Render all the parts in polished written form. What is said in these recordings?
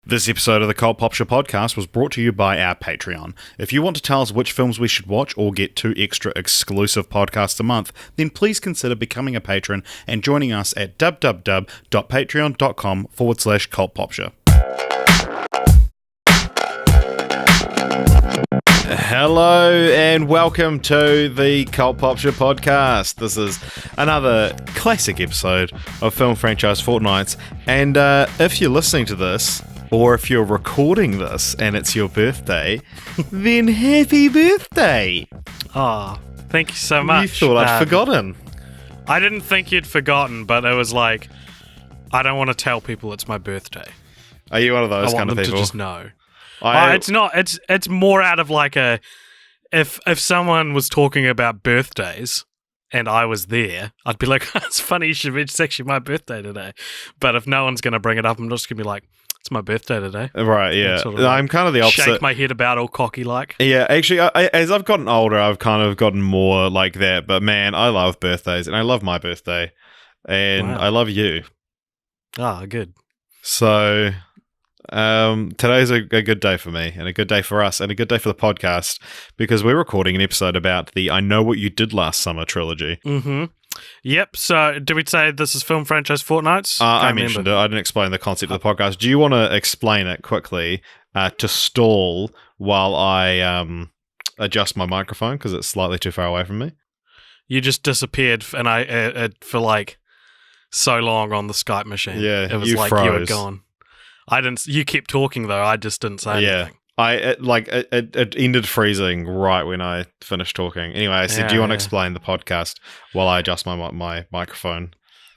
This episode of the Cult Popture podcast was brought to you by our Patreon. If you want to tell us which films we should watch or get 2 extra exclusive podcasts a month, then please consider becoming a patron and joining us at www.patreon.com/cultpopture. Hello and welcome to the Cult Popture podcast. This is another classic episode of film franchise Fortnights, and if you're listening to this, or if you're recording this and it's your birthday, then happy birthday! Oh, thank you so much. You thought I'd forgotten. I didn't think you'd forgotten, but it was like, I don't want to tell people it's my birthday. Are you one of those kind of people? I want them to just know. It's not. It's more out of like a, if someone was talking about birthdays and I was there, I'd be like, it's funny you should mention it's actually my birthday today. But if no one's going to bring it up, I'm just going to be like, it's my birthday today. Right, yeah. Sort of I'm kind of the opposite. Shake my head about all cocky like. Yeah, actually, as I've gotten older, I've kind of gotten more like that. But man, I love birthdays, and I love my birthday, and I love you. Ah, good. So, today's a good day for me, and a good day for us, and a good day for the podcast, because we're recording an episode about the I Know What You Did Last Summer trilogy. Mm-hmm. Yep, so did we say this is film franchise Fortnights? I mentioned it. I didn't explain the concept of the podcast. Do you want to explain it quickly to stall while I adjust my microphone because it's slightly too far away from me? You just disappeared and I for like so long on the Skype machine. Yeah, it was you like froze. You were gone. I didn't. You kept talking though. I just didn't say anything. It ended freezing right when I finished talking. Anyway, I said, do you want to explain the podcast while I adjust my microphone?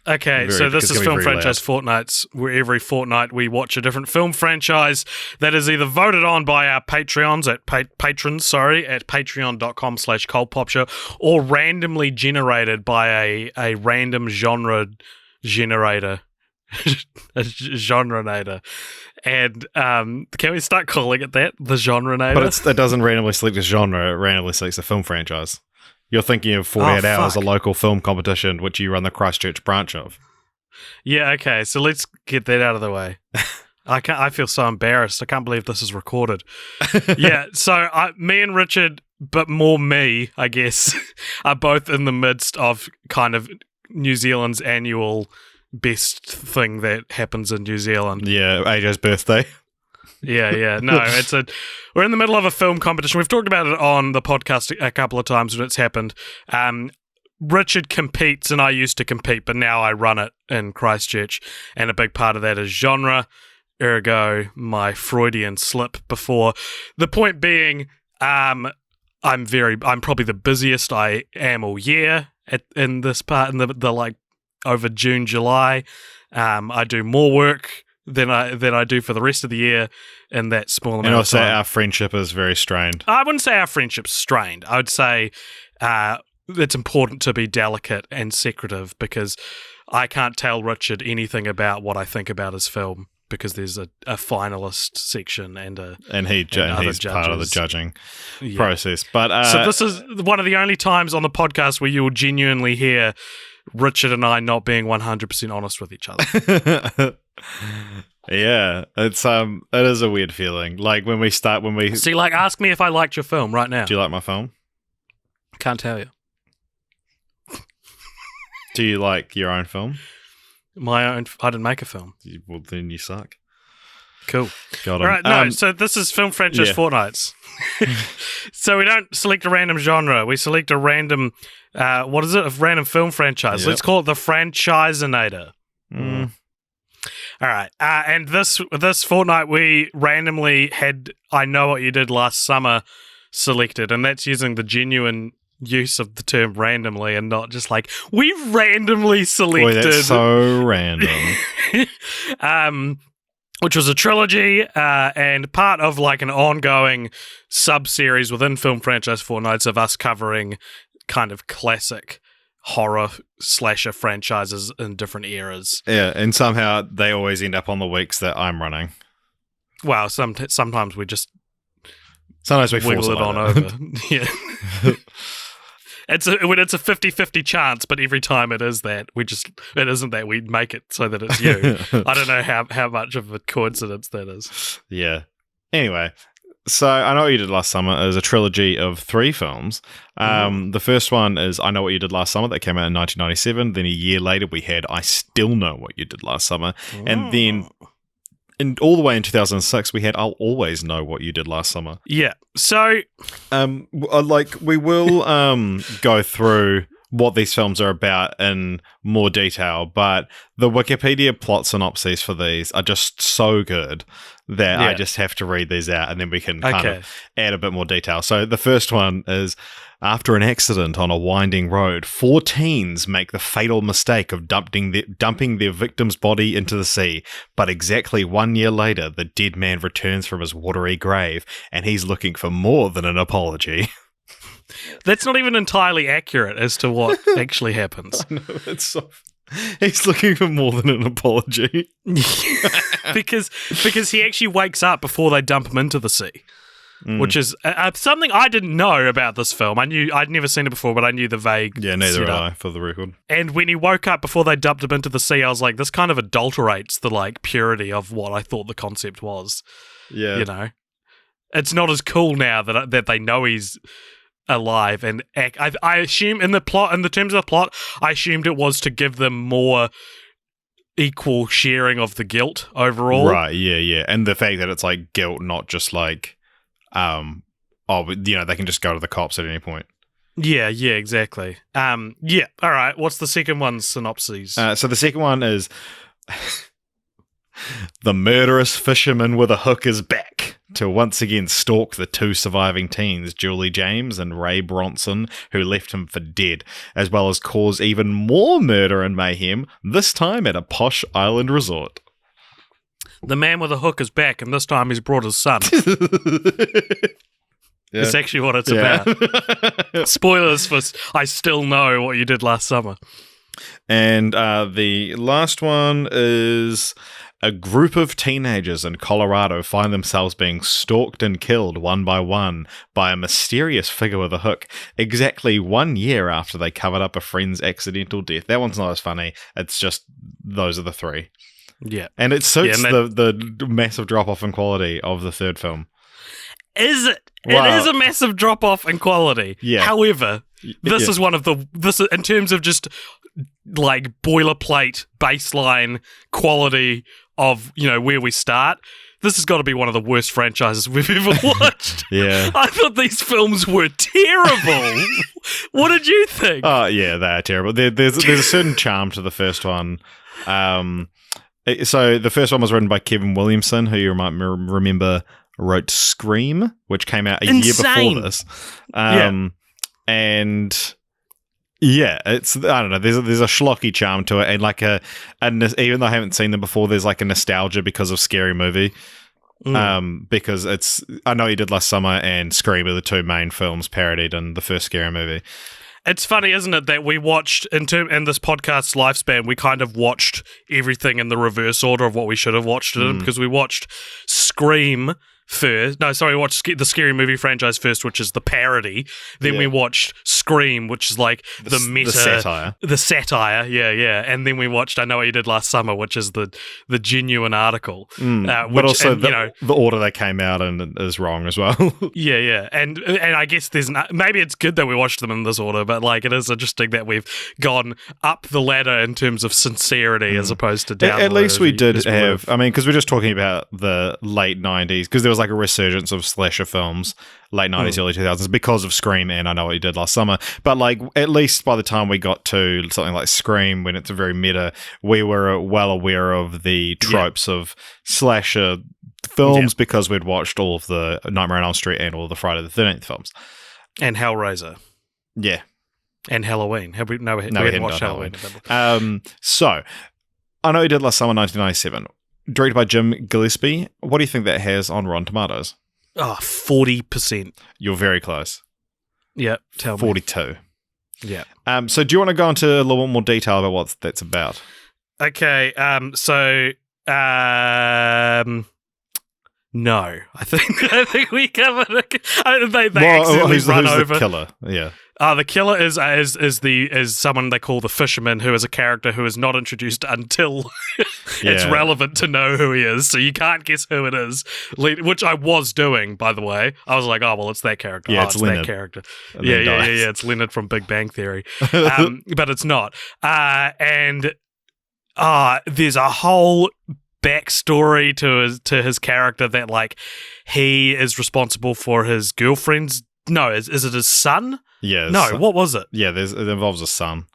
Okay, so this is Film Franchise Fortnights, where every fortnight we watch a different film franchise that is either voted on by our patrons at patreon.com/cultpopture or randomly generated by a random genre generator. A genrenator. And can we start calling it that? The genrenator? But it doesn't randomly select a genre, it randomly selects a film franchise. You're thinking of 48 Hours, a local film competition, which you run the Christchurch branch of. Yeah, okay, so let's get that out of the way. I feel so embarrassed. I can't believe this is recorded. Yeah, so me and Richard, but more me, I guess, are both in the midst of kind of New Zealand's annual best thing that happens in New Zealand. Yeah, AJ's birthday. Yeah. No, we're in the middle of a film competition. We've talked about it on the podcast a couple of times when it's happened. Richard competes, and I used to compete, but now I run it in Christchurch, and a big part of that is genre, ergo my Freudian slip before. The point being, I'm probably the busiest I am all year in this part, in the like over June, July. I do more work than I do for the rest of the year in that small amount of time. And also our friendship is very strained. I wouldn't say our friendship's strained. I would say it's important to be delicate and secretive because I can't tell Richard anything about what I think about his film because there's a finalist section and he's part of the judging process. But so this is one of the only times on the podcast where you will genuinely hear Richard and I not being 100% honest with each other. Yeah, it is a weird feeling. Like when we see, like, ask me if I liked your film right now. Do you like my film? Can't tell you. Do you like your own film? My own. I didn't make a film. Well, then you suck. Cool. Got it. Right. No. So this is Film Franchise Fortnights. So we don't select a random genre. We select a random. What is it? A random film franchise. Yep. Let's call it the Franchisinator. All right. And this fortnight we randomly had I Know What You Did Last Summer selected, and that's using the genuine use of the term randomly and not just like we randomly selected. Boy, that's so random. Which was a trilogy and part of like an ongoing sub-series within Film Franchise Fortnights of us covering kind of classic horror slasher franchises in different eras. Yeah, and somehow they always end up on the weeks that I'm running. Well, sometimes we just force it on over. Yeah. it's a 50-50 chance, but every time it isn't that, we make it so that it's you. I don't know how much of a coincidence that is. Yeah. Anyway, so I Know What You Did Last Summer is a trilogy of 3 films. The first one is I Know What You Did Last Summer, that came out in 1997. Then a year later, we had I Still Know What You Did Last Summer. And then all the way in 2006, we had I'll Always Know What You Did Last Summer. Yeah. So, we will go through what these films are about in more detail, but the Wikipedia plot synopses for these are just so good that I just have to read these out, and then we can kind of add a bit more detail. So the first one is, after an accident on a winding road, 4 teens make the fatal mistake of dumping their victim's body into the sea. But exactly 1 year later, the dead man returns from his watery grave, and he's looking for more than an apology. That's not even entirely accurate as to what actually happens. I know, it's so... He's looking for more than an apology. because he actually wakes up before they dump him into the sea. Which is something I didn't know about this film. I'd never seen it before, but I knew the vague. Yeah, neither had setup. I, for the record. And when he woke up before they dumped him into the sea, I was like, this kind of adulterates the purity of what I thought the concept was. Yeah, you know, it's not as cool now that they know he's alive. And I assume in the terms of the plot, I assumed it was to give them more equal sharing of the guilt overall. Right? Yeah, and the fact that it's like guilt, not just like. They can just go to the cops at any point. Yeah, exactly. All right. What's the second one's synopsis? So the second one is the murderous fisherman with a hook is back to once again stalk the 2 surviving teens, Julie James and Ray Bronson, who left him for dead, as well as cause even more murder and mayhem, this time at a posh island resort. The man with a hook is back, and this time he's brought his son. It's actually what it's about. Spoilers for I Still Know What You Did Last Summer. And the last one is a group of teenagers in Colorado find themselves being stalked and killed one by one by a mysterious figure with a hook exactly 1 year after they covered up a friend's accidental death. That one's not as funny. It's just those are the 3. Yeah. And it suits the massive drop-off in quality of the third film. Is it? Well, it is a massive drop-off in quality. Yeah. However, this is one of this in terms of just like boilerplate baseline quality of, where we start, this has got to be one of the worst franchises we've ever watched. Yeah. I thought these films were terrible. What did you think? Oh, yeah, they are terrible. There's a certain charm to the first one. So the first one was written by Kevin Williamson, who you might remember wrote Scream, which came out a year before this. And yeah, it's, I don't know, there's a schlocky charm to it, and like even though I haven't seen them before, there's like a nostalgia because of Scary Movie. Because it's I Know You Did Last Summer and Scream are the 2 main films parodied in the first Scary Movie. It's funny, isn't it, that we watched, in this podcast's lifespan, we kind of watched everything in the reverse order of what we should have watched it in, because we watched Scream first. No, sorry, we watched the Scary Movie franchise first, which is the parody. Then we watched Scream, which is like the meta... The satire. Yeah. And then we watched I Know What You Did Last Summer, which is the genuine article. But also, the order they came out in is wrong as well. Yeah. And I guess maybe it's good that we watched them in this order, but like it is interesting that we've gone up the ladder in terms of sincerity as opposed to down. At least we did have... I mean, because we're just talking about the late 90s, because there was like a resurgence of slasher films late 90s, early 2000s because of Scream and I Know What You Did Last Summer. But like at least by the time we got to something like Scream, when it's a very meta, we were well aware of the tropes of slasher films because we'd watched all of the Nightmare on Elm Street and all of the Friday the 13th films. And Hellraiser. Yeah. And Halloween. We hadn't watched Halloween. So, I Know You Did Last Summer, 1997. Directed by Jim Gillespie. What do you think that has on Rotten Tomatoes? 40%. You're very close. Yeah, tell me. 42. Yeah. So do you want to go into a little bit more detail about what that's about? Okay. So No, I think we covered it. They accidentally run who's over the killer. Yeah. The killer is someone they call the fisherman, who is a character who is not introduced until it's relevant to know who he is. So you can't guess who it is, which I was doing, by the way. I was like, oh well, it's that character. Yeah, it's Leonard. that character. Yeah. It's Leonard from Big Bang Theory, but it's not. And there's a whole backstory to his character that like he is responsible for his girlfriend's. No, is it his son? Yeah. No, what was it? Yeah, it involves a son.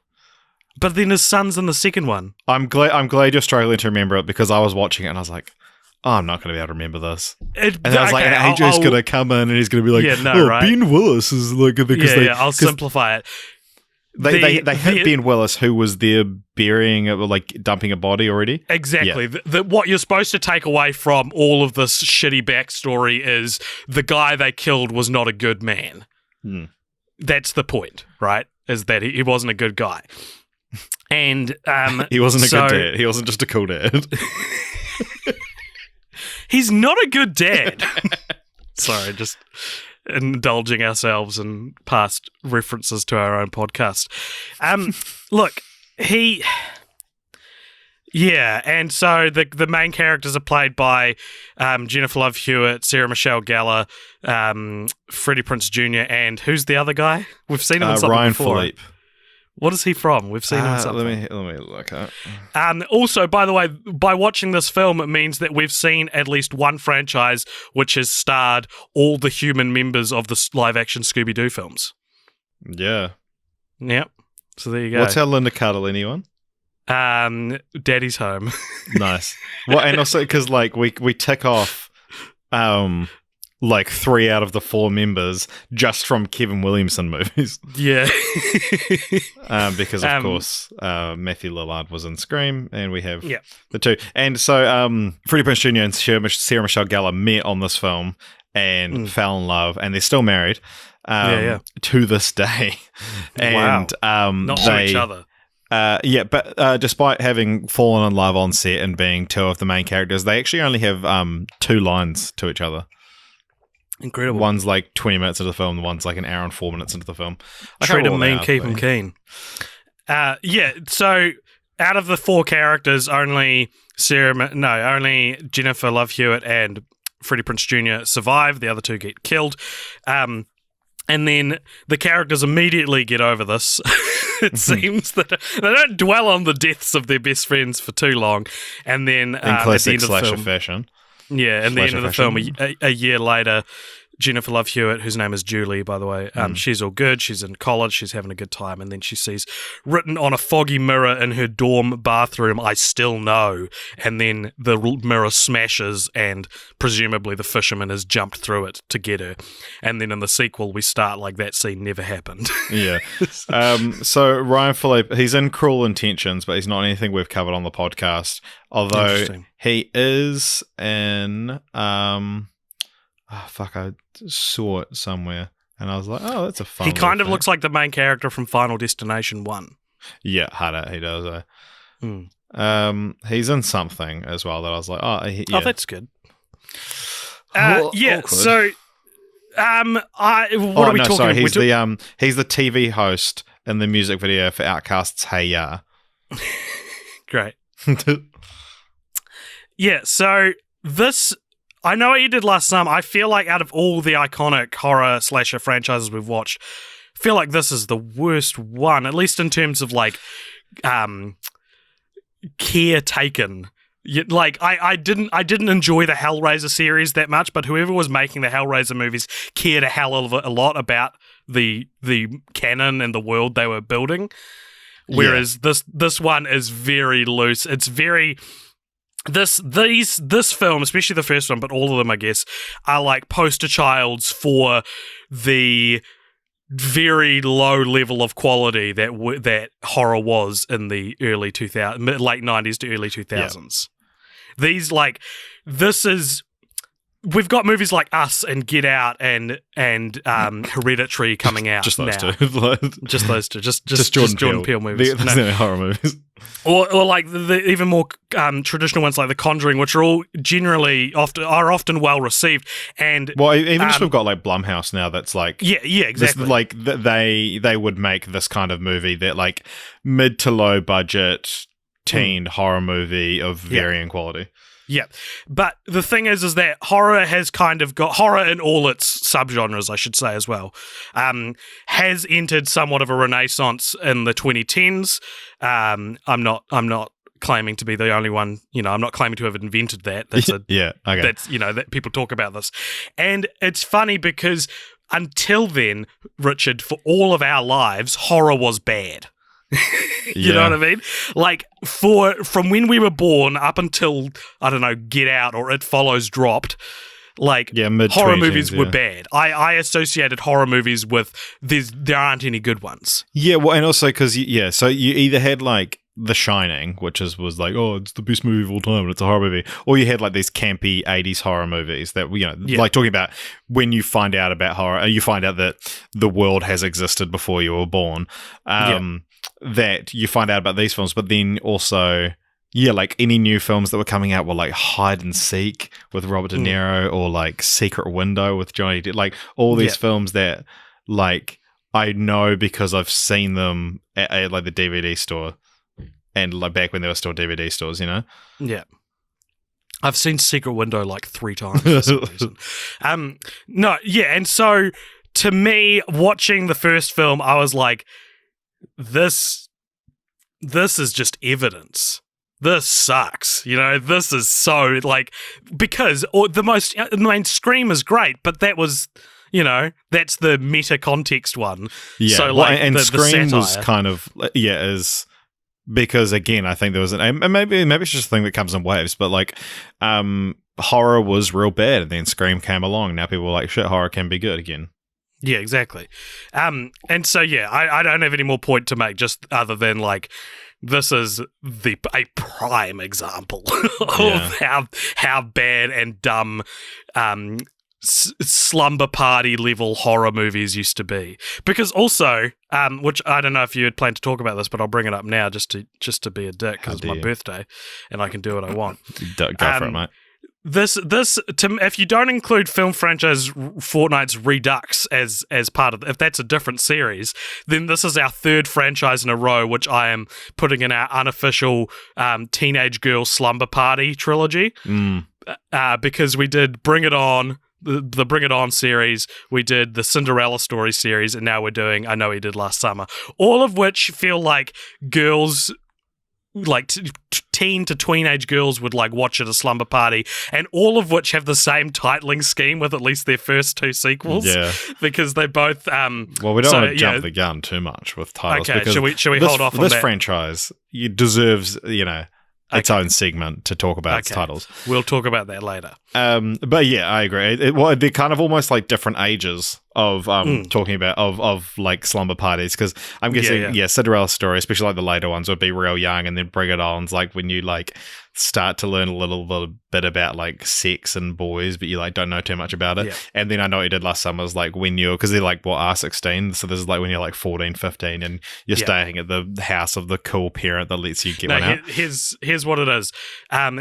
But then his son's in the second one. I'm glad you're struggling to remember it, because I was watching it and I was like, oh, I'm not going to be able to remember this. And I was like, and AJ's going to come in and he's going to be like, right? Ben Willis is like, because I'll simplify it. They hit Ben Willis, who was there burying it, like dumping a body already. Exactly. Yeah. What you're supposed to take away from all of this shitty backstory is the guy they killed was not a good man. That's the point, right? Is that he wasn't a good guy. And he wasn't a good dad. He wasn't just a cool dad. He's not a good dad. Sorry, just indulging ourselves in past references to our own podcast. Look, and so the main characters are played by Jennifer Love Hewitt, Sarah Michelle Gellar, Freddie Prinze Jr., and who's the other guy? We've seen him in something Ryan before. Philippe. What is he from? We've seen him in something. Let me look up. Also, by the way, by watching this film, it means that we've seen at least one franchise which has starred all the human members of the live-action Scooby-Doo films. Yeah. Yep. So there you go. What's our Linda Cardellini one? Daddy's Home. Nice. Well, and also because like we tick off like 3 out of the 4 members just from Kevin Williamson movies. Yeah. Because of course Matthew Lillard was in Scream, and we have the 2. And so Freddie Prinze Jr. and Sarah Michelle Gellar met on this film and fell in love, and they're still married to this day. And not to each other. But despite having fallen in love on set and being 2 of the main characters, they actually only have 2 lines to each other. Incredible. One's like 20 minutes into the film, one's like an hour and 4 minutes into the film. Treat him mean, keep him keen. So out of the 4 characters, only Jennifer Love Hewitt and Freddie Prinze Jr. survive. The other 2 get killed. And then the characters immediately get over this. It seems that they don't dwell on the deaths of their best friends for too long. And then in classic at the end slasher of the film, fashion. Yeah, and the end of the film, a year later, Jennifer Love Hewitt, whose name is Julie, by the way, she's all good. She's in college. She's having a good time. And then she sees written on a foggy mirror in her dorm bathroom, "I still know." And then the mirror smashes, and presumably the fisherman has jumped through it to get her. And then in the sequel, we start like that scene never happened. Yeah. So Ryan Philippe, he's in Cruel Intentions, but he's not anything we've covered on the podcast. Although he is in... I saw it somewhere, and I was like, "Oh, that's a fun." He kind of looks like the main character from Final Destination 1. Yeah, he does. He's in something as well that I was like, "Oh, that's good." So, what are we talking about? He's the TV host in the music video for Outkast's "Hey Ya." Great. Yeah. So this. I know what you did last summer. I feel like out of all the iconic horror slasher franchises we've watched, I feel like this is the worst one, at least in terms of like care taken. Like I didn't enjoy the Hellraiser series that much, but whoever was making the Hellraiser movies cared a hell of a lot about the canon and the world they were building. Whereas this one is very loose. It's very This film, especially the first one, but all of them, I guess, are like poster childs for the very low level of quality that horror was in the early 2000s, late 90s to early 2000s. Yeah. we've got movies like Us and Get Out and Hereditary coming out. Just those now. two. Just those two. Just Jordan Peele movies. The horror movies. Or like the even more traditional ones like The Conjuring, which are all generally often well received. And even if we've got like Blumhouse now, that's like exactly. This, like they would make this kind of movie that like mid to low budget teen horror movie of varying quality. Yeah, but the thing is that horror has kind of got horror in all its subgenres, I should say as well, has entered somewhat of a renaissance in the 2010s. I'm not claiming to be the only one. I'm not claiming to have invented that. That's That's that people talk about this, and it's funny because until then, Richard, for all of our lives, horror was bad. You know what I mean? Like from when we were born up until I don't know, Get Out or It Follows dropped, like horror movies were bad. I associated horror movies with there aren't any good ones. Yeah, well, and also because so you either had like The Shining, which was like, oh, it's the best movie of all time, and it's a horror movie, or you had like these campy 80s horror movies that like talking about when you find out about horror, and you find out that the world has existed before you were born. That you find out about these films, but then also, like any new films that were coming out were like Hide and Seek with Robert De Niro or like Secret Window with Johnny Depp, like all these films that like I know because I've seen them at like the DVD store and like back when there were still DVD stores, Yeah. I've seen Secret Window like 3 times for some reason. And so to me, watching the first film, I was like, this is just evidence. This sucks. This is so like, because the main Scream is great, but that was, that's the meta context one. Yeah. So like, and the Scream satire was kind of is because again, I think there was and maybe it's just a thing that comes in waves, but like, horror was real bad, and then Scream came along. Now people were like, shit, horror can be good again. Yeah, exactly. And so, I don't have any more point to make, just other than, like, this is a prime example of how bad and dumb slumber party level horror movies used to be. Because also, which I don't know if you had planned to talk about this, but I'll bring it up now just to be a dick because it's my birthday and I can do what I want. Go for it, mate. If you don't include film franchise Fortnights Redux as part of, if that's a different series, then this is our 3rd franchise in a row, which I am putting in our unofficial teenage girl slumber party trilogy. Because we did Bring It On, the Bring It On series, we did the Cinderella Story series, and now we're doing I Know He Did Last Summer. All of which feel like girls, like teen to teenage girls would like watch at a slumber party, and all of which have the same titling scheme with at least their first 2 sequels. Yeah, because they both. Well, we don't want to jump the gun too much with titles. Okay, should we hold off on that? This franchise deserves its own segment to talk about its titles. We'll talk about that later. But yeah, I agree. They're kind of almost like different ages of talking about of like slumber parties, because I'm guessing Cinderella Story, especially like the later ones, would be real young, and then Bring It On's like when you like start to learn a little bit about like sex and boys, but you like don't know too much about it. And then I Know What You Did Last Summer is like when you're, because they're like R16, so this is like when you're like 14, 15, and you're staying at the house of the cool parent that lets you get one out. Here's what it is.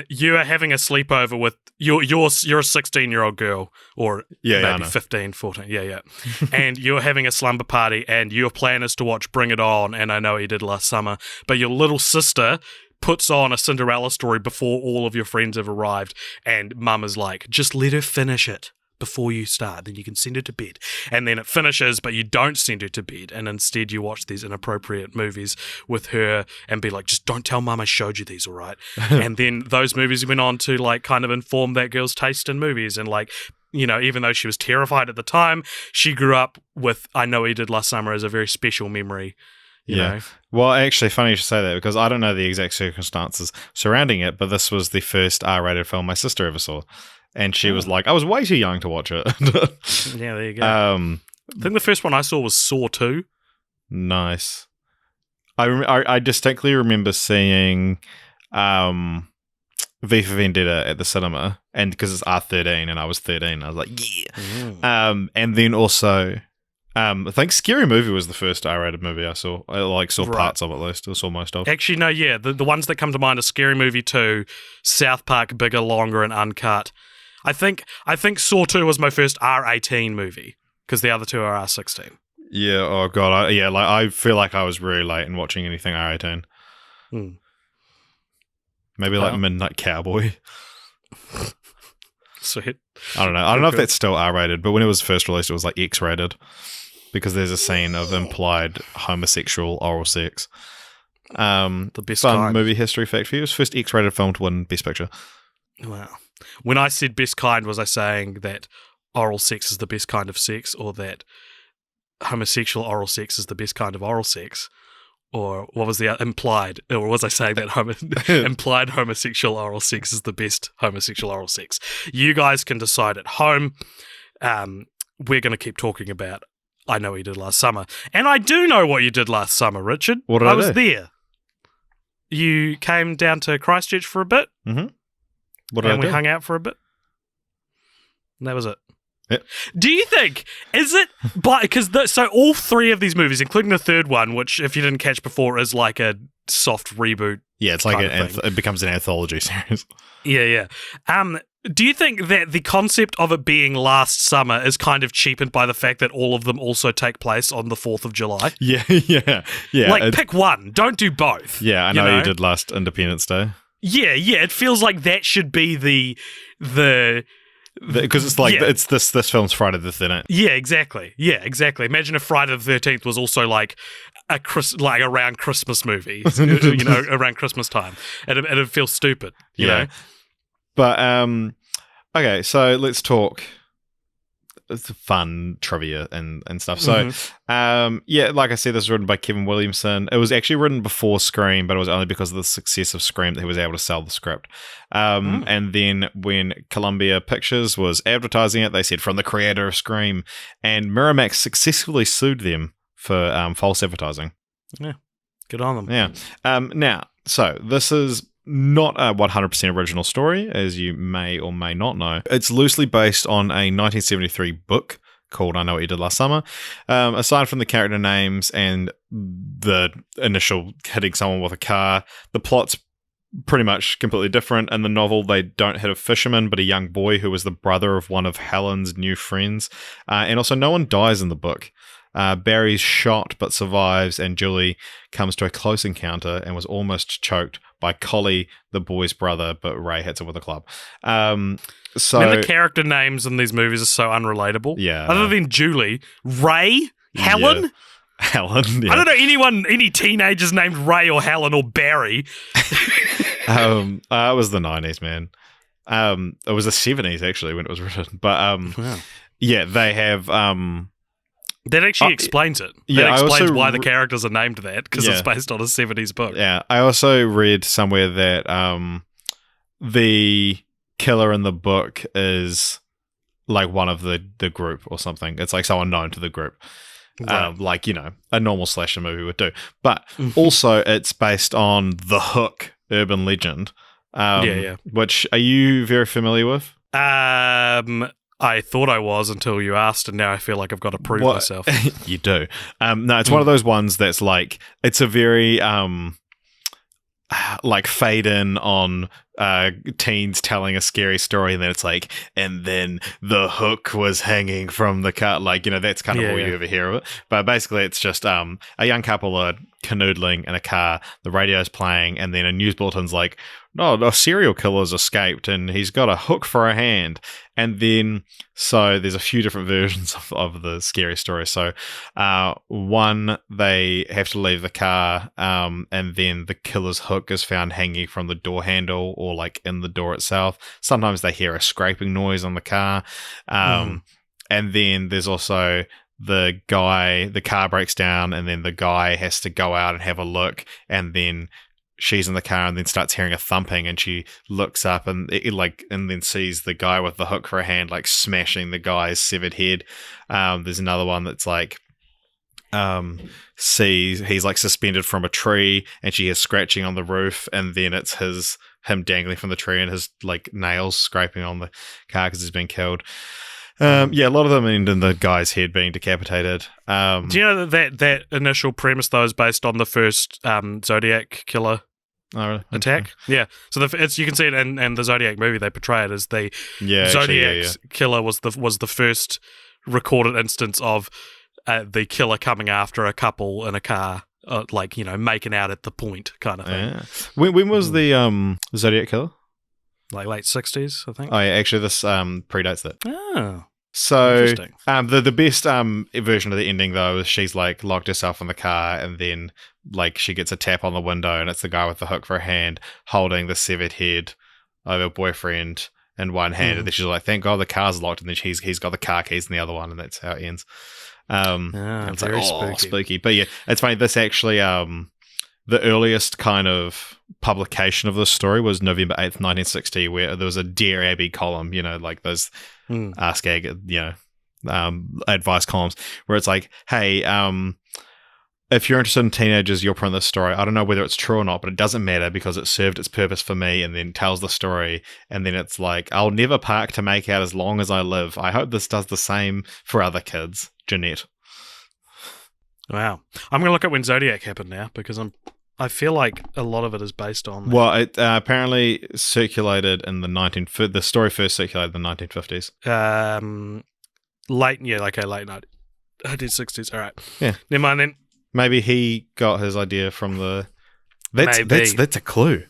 You are having a sleepover with you're a 16-year-old girl, or maybe 15, 14. And you're having a slumber party, and your plan is to watch Bring It On and I Know What You Did Last Summer, but your little sister puts on a Cinderella Story before all of your friends have arrived, and mum is like, just let her finish it before you start, then you can send her to bed. And then it finishes, but you don't send her to bed, and instead you watch these inappropriate movies with her and be like, just don't tell mum I showed you these, all right? And then those movies went on to like kind of inform that girl's taste in movies, and like, even though she was terrified at the time, she grew up with I Know What You Did Last Summer as a very special memory. You know? Well, actually, funny you should say that, because I don't know the exact circumstances surrounding it, but this was the first R-rated film my sister ever saw. And she was like, I was way too young to watch it. Yeah, there you go. I think the first one I saw was Saw 2. Nice. I distinctly remember seeing V for Vendetta at the cinema, and because it's R13 and I was 13, I was like, yeah. And then also, I think Scary Movie was the first R-rated movie I saw. I saw parts of it at least. I saw most of. Actually, no, yeah. The ones that come to mind are Scary Movie 2, South Park, Bigger, Longer, and Uncut. I think Saw 2 was my first R18 movie, because the other two are R16. Yeah, oh god, I feel like I was really late in watching anything R18. Maybe like Midnight Cowboy. Sweet. I don't know if that's still R-rated, but when it was first released, it was like X-rated because there's a scene of implied homosexual oral sex. The best fun kind. movie history fact for you: it was the first X-rated film to win Best Picture. Wow. When I said best kind, was I saying that oral sex is the best kind of sex, or that homosexual oral sex is the best kind of oral sex? Or what was the implied? Or was I saying that implied homosexual oral sex is the best homosexual oral sex? You guys can decide at home. We're going to keep talking about I Know What You Did Last Summer. And I do know what you did last summer, Richard. What did I do? was there. You came down to Christchurch for a bit. Mm-hmm. What did I do? And we hung out for a bit. And that was it. Yep. Do you think, is it, so all three of these movies, including the third one, which if you didn't catch before is like a soft reboot. Yeah, it's like it becomes an anthology series. Yeah. Do you think that the concept of it being last summer is kind of cheapened by the fact that all of them also take place on the 4th of July? Yeah. Like, pick one. Don't do both. Yeah, I know you did last Independence Day. Yeah. It feels like that should be the because it's like it's this film's Friday the 13th. Yeah, exactly. Imagine if Friday the 13th was also like around Christmas movie, around Christmas time. It'd feel stupid, you know. But okay, so let's talk. It's fun trivia and stuff. So, like I said, this was written by Kevin Williamson. It was actually written before Scream, but it was only because of the success of Scream that he was able to sell the script. And then when Columbia Pictures was advertising it, they said from the creator of Scream, and Miramax successfully sued them for false advertising. Yeah, good on them. Yeah. Now, so this is not a 100% original story, as you may or may not know. It's loosely based on a 1973 book called I Know What You Did Last Summer. Aside from the character names and the initial hitting someone with a car, the plot's pretty much completely different. In the novel, they don't hit a fisherman, but a young boy who was the brother of one of Helen's new friends. And also, no one dies in the book. Barry's shot but survives, and Julie comes to a close encounter and was almost choked by Collie, the boy's brother, but Ray hits her with a club. So the character names in these movies are so unrelatable. Yeah. Other than Julie, Ray, Helen. Yeah. Helen. Yeah. I don't know any teenagers named Ray or Helen or Barry. It was the 90s, man. It was the 70s actually when it was written. But wow. Yeah, they have. That actually explains it. That explains why the characters are named that, because it's based on a 70s book. Yeah, I also read somewhere that the killer in the book is like one of the group or something. It's like someone known to the group. Right. Like, a normal slasher movie would do. But also it's based on the Hook urban legend. Which, are you very familiar with? I thought I was until you asked, and now I feel like I've got to prove myself. You do. No, it's one of those ones that's like, it's a very like fade in on teens telling a scary story, and then it's like, and then the hook was hanging from the car, like, that's kind of all you ever hear of it. But basically it's just a young couple are canoodling in a car, the radio's playing, and then a news bulletin's like, no, the serial killer's escaped and he's got a hook for a hand. And then, so there's a few different versions of the scary story. So one, they have to leave the car, and then the killer's hook is found hanging from the door handle or like in the door itself. Sometimes they hear a scraping noise on the car. And then there's also the car breaks down, and then the guy has to go out and have a look, and then she's in the car and then starts hearing a thumping, and she looks up and and then sees the guy with the hook for a hand like smashing the guy's severed head. There's another one that's like sees he's like suspended from a tree, and she hears scratching on the roof, and then it's him dangling from the tree and his like nails scraping on the car because he's been killed. A lot of them end in the guy's head being decapitated. Do you know that initial premise though is based on the first Zodiac killer attack? Yeah, so you can see it in the Zodiac movie. They portray it as the Zodiac killer was the first recorded instance of the killer coming after a couple in a car, making out at the point kind of thing. Yeah. When was the Zodiac killer? Like late 60s, I think. Oh, yeah, actually, this predates that. Oh, so interesting. The best version of the ending, though, is she's, like, locked herself in the car, and then, like, she gets a tap on the window, and it's the guy with the hook for a hand holding the severed head of her boyfriend in one hand, and then she's like, thank God the car's locked, and then he's got the car keys in the other one, and that's how it ends. It's very like, spooky. But yeah, it's funny, this actually... the earliest kind of publication of this story was November 8th, 1960, where there was a Dear Abby column, like those Ask Ag, advice columns, where it's like, hey, if you're interested in teenagers, you'll print this story. I don't know whether it's true or not, but it doesn't matter because it served its purpose for me, and then tells the story. And then it's like, I'll never park to make out as long as I live. I hope this does the same for other kids. Jeanette. Wow. I'm going to look at when Zodiac happened now because I feel like a lot of it is based on... Well, it apparently circulated in the story first circulated in the 1950s. Late 1960s. All right. Yeah. Never mind then. Maybe he got his idea from the... That's a clue.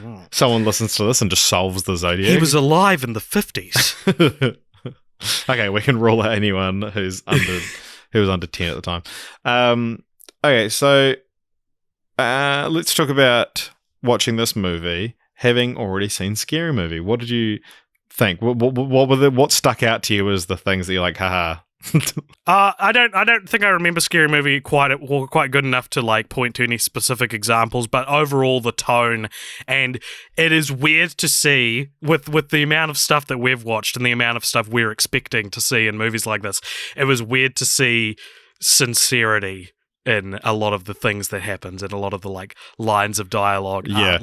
Oh. Someone listens to this and just solves the Zodiac. He was alive in the 50s. Okay, we can rule out anyone who was under 10 at the time. Okay, so let's talk about watching this movie, having already seen Scary Movie. What did you think? What stuck out to you as the things that you're like, haha? I don't think I remember Scary Movie quite good enough to like point to any specific examples, but overall the tone, and it is weird to see with the amount of stuff that we've watched and the amount of stuff we're expecting to see in movies like this. It was weird to see sincerity in a lot of the things that happens, and a lot of the like lines of dialogue are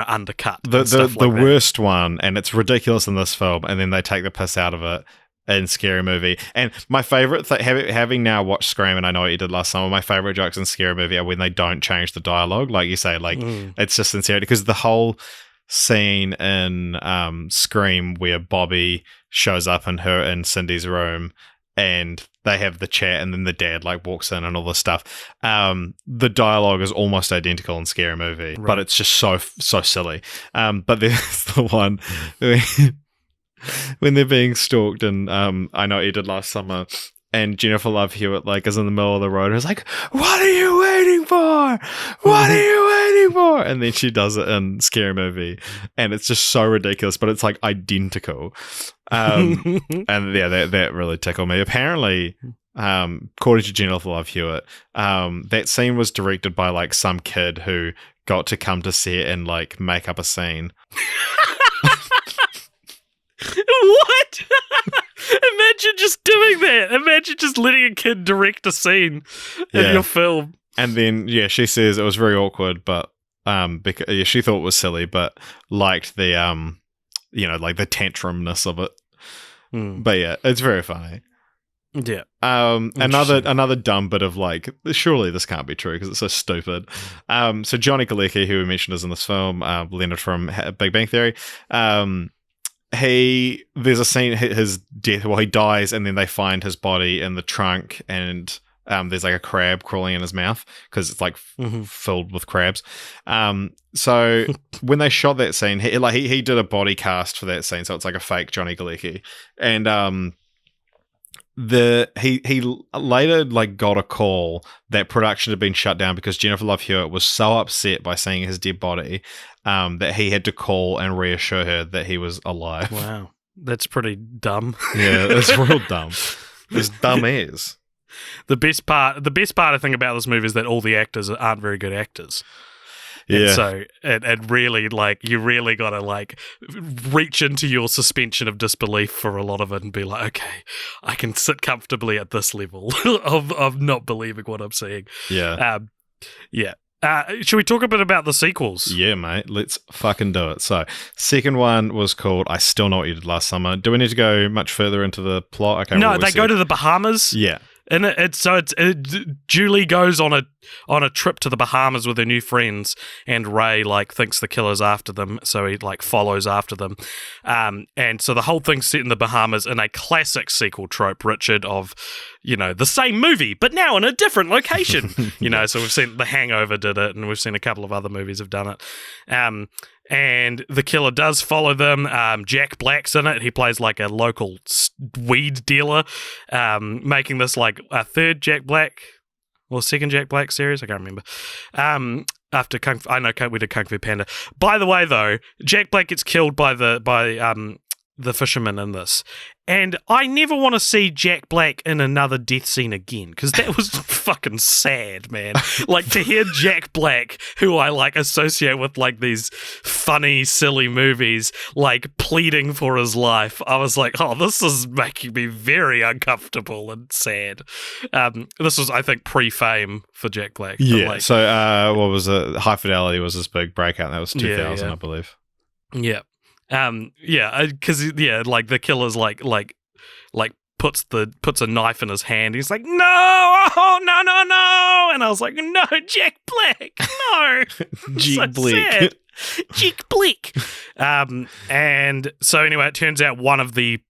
undercut. The worst one, and it's ridiculous in this film, and then they take the piss out of it in Scary Movie. And my favorite having now watched Scream, and I know what you did last summer, my favorite jokes in Scary Movie are when they don't change the dialogue, like you say, like it's just sincerity, because the whole scene in Scream where Bobby shows up in Cindy's room and they have the chat, and then the dad like walks in and all this stuff. The dialogue is almost identical in Scary Movie, but it's just so silly. But there's the one when they're being stalked, and I know what you did last summer, and Jennifer Love Hewitt like is in the middle of the road and is like, "What are you waiting for? What are you waiting for?" And then she does it in Scary Movie, and it's just so ridiculous, but it's like identical. And yeah, that really tickled me. Apparently, according to Jennifer Love Hewitt, that scene was directed by like some kid who got to come to set and like make up a scene. What? Imagine just doing that. Imagine just letting a kid direct a scene in your film. And then, she says it was very awkward, but because she thought it was silly, but liked the like the tantrumness of it. But yeah, it's very funny. Yeah. Another dumb bit of like, surely this can't be true because it's so stupid. So Johnny Galecki, who we mentioned is in this film, Leonard from Big Bang Theory, there's a scene, his death, he dies, and then they find his body in the trunk, and there's like a crab crawling in his mouth because it's like filled with crabs. So when they shot that scene, he did a body cast for that scene, so it's like a fake Johnny Galecki, and he later like got a call that production had been shut down because Jennifer Love Hewitt was so upset by seeing his dead body that he had to call and reassure her that he was alive. Wow, that's pretty dumb. Yeah, it's real dumb. It's dumb as. The best part I think about this movie is that all the actors aren't very good actors. And Yeah. so it really, like, you really got to, like, reach into your suspension of disbelief for a lot of it and be like, okay, I can sit comfortably at this level of not believing what I'm seeing. Yeah. Yeah. Should we talk a bit about the sequels? Yeah, mate. Let's fucking do it. So, second one was called I Still Know What You Did Last Summer. Do we need to go much further into the plot? I can't No, remember what they we go said. to the Bahamas. Yeah. And Julie goes on a trip to the Bahamas with her new friends, and Ray, like, thinks the killer's after them, so he, like, follows after them. And so the whole thing's set in the Bahamas in a classic sequel trope, Richard, of, you know, the same movie, but now in a different location. You know, so we've seen The Hangover did it, and we've seen a couple of other movies have done it. And the killer does follow them. Jack Black's in it. He plays like a local weed dealer, making this like a third Jack Black or second Jack Black series. I can't remember. After I know we did Kung Fu Panda. By the way, though, Jack Black gets killed by the fisherman in this. And I never want to see Jack Black in another death scene again, because that was fucking sad, man. Like, to hear Jack Black, who I, like, associate with, like, these funny, silly movies, like, pleading for his life, I was like, oh, this is making me very uncomfortable and sad. This was, I think, pre-fame for Jack Black. Yeah. Like, So, what was it? High Fidelity was his big breakout. That was 2000, Yeah. I believe. Yeah. Because like the killer's like puts a knife in his hand. He's like, no, oh, no, and I was like, no, Jack Black, no, Jack Black. sad. Jack Black. And so anyway, it turns out one of the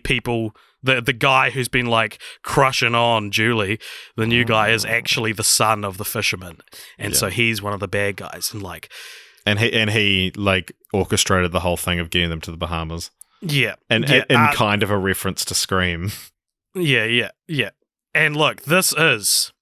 people, the guy who's been like crushing on Julie, the new guy, is actually the son of the fisherman, and so he's one of the bad guys, and like. And he like orchestrated the whole thing of getting them to the Bahamas. Yeah. And kind of a reference to Scream. Yeah. And look, this was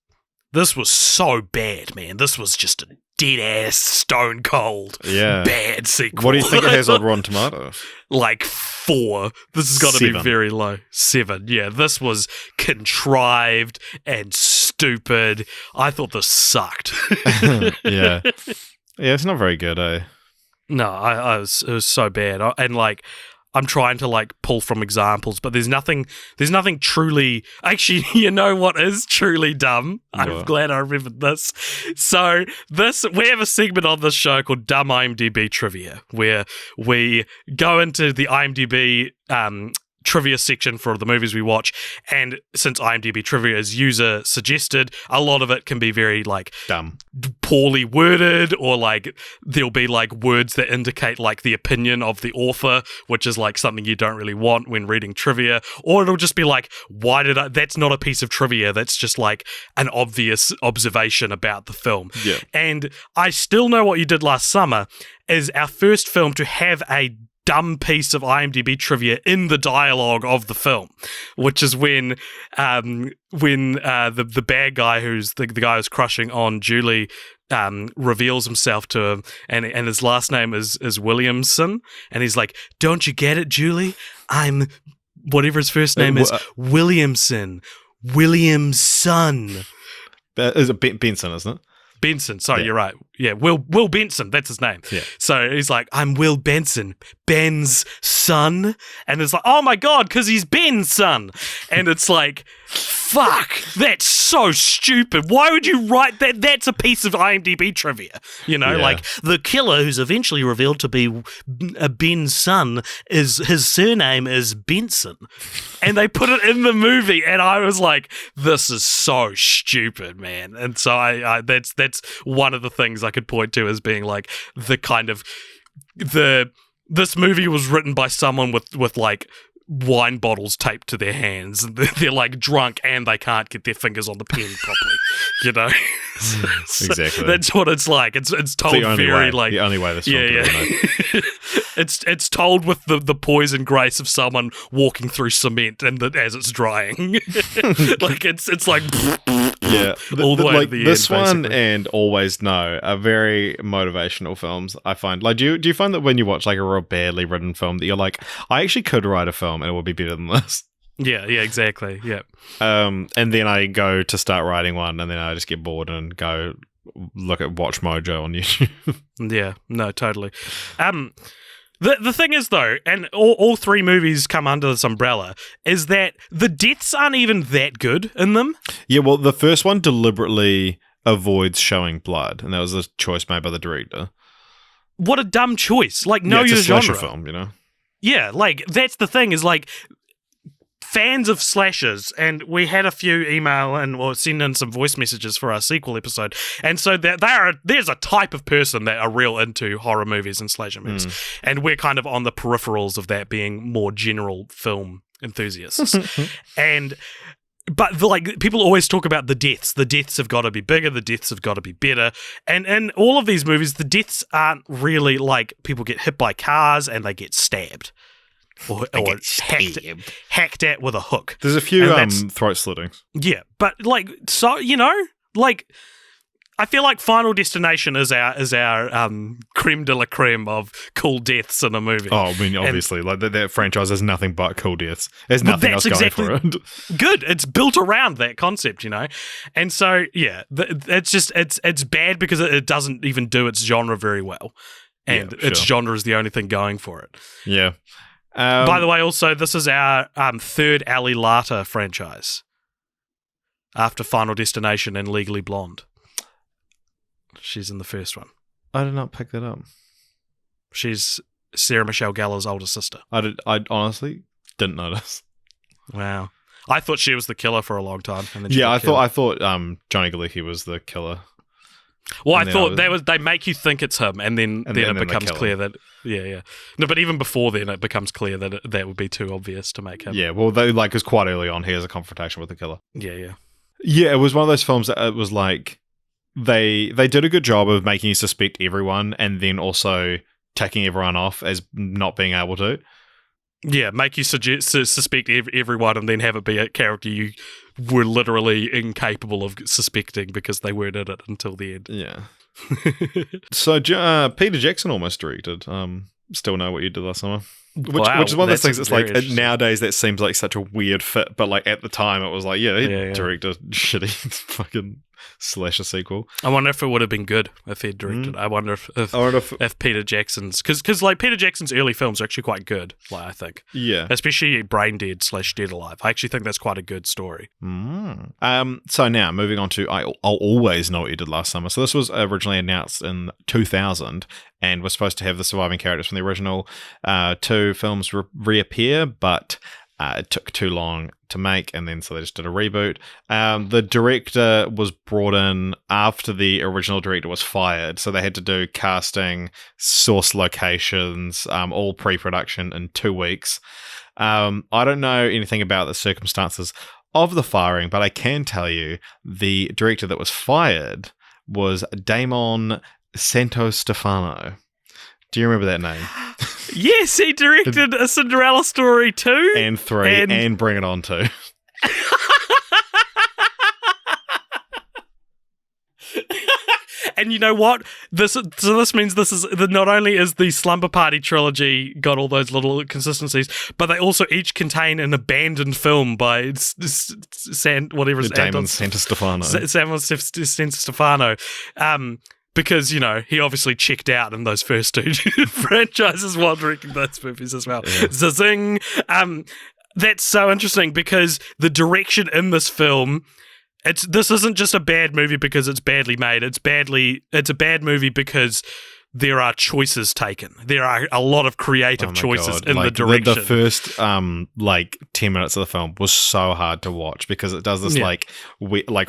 so bad, man. This was just a dead ass, stone cold, bad sequel. What do you think it has on Rotten Tomatoes? Like 4. This has got to be 7. very low. 7. Yeah, this was contrived and stupid. I thought this sucked. Yeah. Yeah, it's not very good, eh? No, it was so bad. And like, I'm trying to like pull from examples, but there's nothing truly. Actually, you know what is truly dumb? What? I'm glad I remembered this. So we have a segment on this show called Dumb IMDb Trivia, where we go into the IMDb trivia section for the movies we watch, and since IMDb trivia is user suggested, a lot of it can be very like Dumb, poorly worded, or like there'll be like words that indicate like the opinion of the author, which is like something you don't really want when reading trivia, or it'll just be like, that's not a piece of trivia, that's just like an obvious observation about the film. Yeah. And I Still Know What You Did Last Summer is our first film to have a dumb piece of IMDb trivia in the dialogue of the film, which is when the bad guy who's the guy who's crushing on Julie reveals himself to him, and his last name is Williamson, and he's like, "Don't you get it, Julie? I'm whatever his first name is, Williamson, Williamson." Is it Benson, isn't it? Benson, sorry, You're right. Yeah, Will Benson, that's his name. Yeah. So he's like, I'm Will Benson, Ben's son. And it's like, oh my God, because he's Ben's son. And it's like, fuck, that's so stupid. Why would you write that? That's a piece of IMDb trivia. You know, like the killer who's eventually revealed to be Ben's son, his surname is Benson. And they put it in the movie, and I was like, this is so stupid, man. And so I that's one of the things I could point to as being like the kind of this movie was written by someone with like wine bottles taped to their hands. They're like drunk and they can't get their fingers on the pen properly, you know. So exactly. That's what it's like. It's told very like the only way this film could have been. It's told with the poison grace of someone walking through cement and as it's drying. Like it's like all the way like to the this end, one basically. and Always Know are very motivational films, I find. Like, do you find that when you watch like a real badly written film that you're like, I actually could write a film and it would be better than this? Yeah, exactly. Yeah. And then I go to start writing one, and then I just get bored and go look at Watch Mojo on YouTube. Yeah, no, totally. The thing is, though, and all three movies come under this umbrella, is that the deaths aren't even that good in them. Yeah, well, the first one deliberately avoids showing blood, and that was a choice made by the director. What a dumb choice. Like, know it's your a slasher genre. film, you know? Yeah, like, that's the thing, is like, fans of slashers, and we had a few email or send in some voice messages for our sequel episode, and so there's a type of person that are real into horror movies and slasher movies, and we're kind of on the peripherals of that, being more general film enthusiasts. But like, people always talk about the deaths. The deaths have got to be bigger. The deaths have got to be better. And in all of these movies, the deaths aren't really like people get hit by cars and they get stabbed. Or hacked at with a hook. There's a few throat slittings. Yeah, but like, so, you know, like, I feel like Final Destination is our creme de la creme of cool deaths in a movie. Oh, I mean, obviously, like that franchise has nothing but cool deaths. There's nothing else going for it. Good. It's built around that concept, you know, and so yeah, it's bad because it doesn't even do its genre very well, and its genre is the only thing going for it. Yeah. By the way, also, this is our third Ali Larter franchise after Final Destination and Legally Blonde. She's in the first one. I did not pick that up. She's Sarah Michelle Gellar's older sister. I honestly didn't notice. Wow. I thought she was the killer for a long time. And then I thought Johnny Galecki was the killer. Well, I thought they make you think it's him, and then it becomes clear that no, but even before then, it becomes clear that that would be too obvious to make him. Yeah, well, because quite early on, he has a confrontation with the killer. Yeah. It was one of those films that it was like they did a good job of making you suspect everyone, and then also taking everyone off as not being able to. Yeah, make you suspect everyone, and then have it be a character you were literally incapable of suspecting because they weren't in it until the end. Yeah. So Peter Jackson almost directed Still Know What You Did Last Summer. Which is one of those things that's like, nowadays that seems like such a weird fit, but like at the time it was like, he directed a shitty fucking slasher sequel. I wonder if it would have been good if he'd directed. I wonder if Peter Jackson's, because like Peter Jackson's early films are actually quite good, like I think. Yeah. Especially Brain Dead / Dead Alive. I actually think that's quite a good story. So now moving on to I'll Always Know What You Did Last Summer. So this was originally announced in 2000 and was supposed to have the surviving characters from the original two films reappear, but it took too long to make, and then so they just did a reboot. The director was brought in after the original director was fired, so they had to do casting, source locations, all pre-production in 2 weeks. I don't know anything about the circumstances of the firing, but I can tell you the director that was fired was Damon Santostefano. Do you remember that name? Yes, he directed A Cinderella Story 2. And 3, and Bring It On 2. And you know what? This means this is not only is the Slumber Party trilogy got all those little consistencies, but they also each contain an abandoned film by Damon Santostefano. Damon Santostefano. Because, you know, he obviously checked out in those first two franchises while directing those movies as well. Yeah. Zazing! That's so interesting because the direction in this film, this isn't just a bad movie because it's badly made. It's a bad movie because there are choices taken. There are a lot of creative choices in the direction. The first 10 minutes of the film was so hard to watch because it does this like